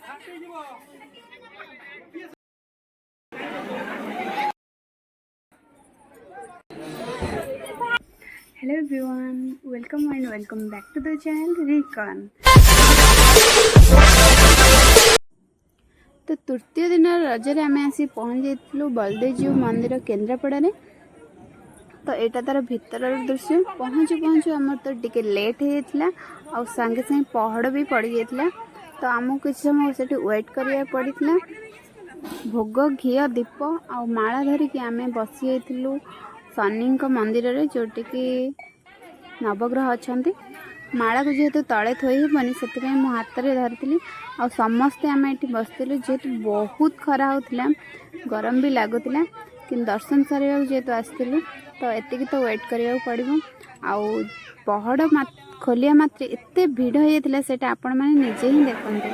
Hello everyone, welcome and welcome back to the channel Recon। तो तृतीय दिन रजरे आम आसी पहुँच जाइलु बलदेवजीउ मंदिर केन्द्रापड़ा। तो यहाँ तार भीतर दृश्य पहुँचु पहुँचु आम तो टिके लेट हो आ सांगे सांगे पहाड़ भी पड़ जाता। तो आमको किसी समय से वेट करिया पड़ा। भोग घी दीप आ माला धरिकी आम बसी जाइलु शनि मंदिर रे जोटि कि नवग्रह अच्छा। माला को जेहेतु तले थोबनी से हाथ में धरी आ समस्ते आम ये बसलु जेहेतु बहुत खरा होता गरम भी लगुला कि दर्शन सारे जेहेतु आसलु तो एतिक तो वेट करिया पड़ो। आउ पहाड़ खोलिया मात्र एत भिड़ हो जाता से आपण मैंने निजे ही देखते।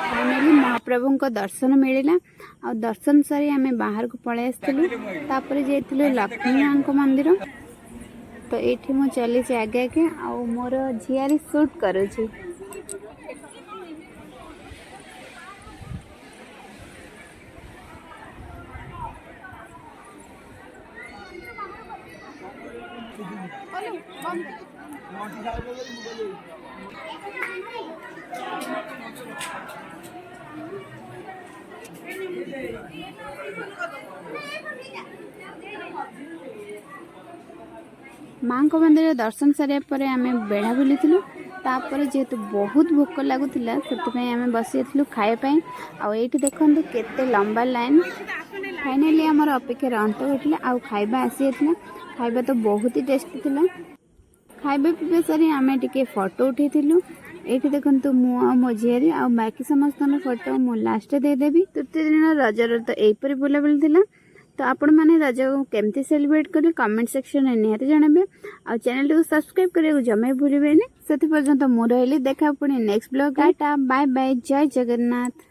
फाइनली महाप्रभु को दर्शन मिलला आ दर्शन सारी आम बाहर को पलि आसलु। जाइलु लक्ष्मी माँ को मंदिर। तो ये मु चली आगे आगे आ मोर झियारी शूट करुछि। माँ को मंदिर दर्शन सारे पर आम बेढ़ा बुलूँ। तापर जेहेतु बहुत भोक लगुला से आम बसी खायापी। आईटी देखु केते लंबा लाइन। फाइनली आमर अपेक्षार अंत घटला आ खाइबा आसी जाता। खाइबा तो बहुत ही टेस्टी थिला। खाइबा पीबा सारी आम टिके फोटो उठेलु। ये देखो मु मो झीरी आ बाकी समस्त फोटो मु लास्ट देदेवी। तृतीय दिन रजर तो यहीपर बुलाबुली थिला। तो आपण मैंने रज को केमती सेलिब्रेट करें कमेंट सेक्शन में निहाती जानबे। आ चैनल को सब्सक्राइब करने जमा भूलें। से पर्यंत मु रही देखा पुणी next blog. Tata bye bye, जय जगन्नाथ।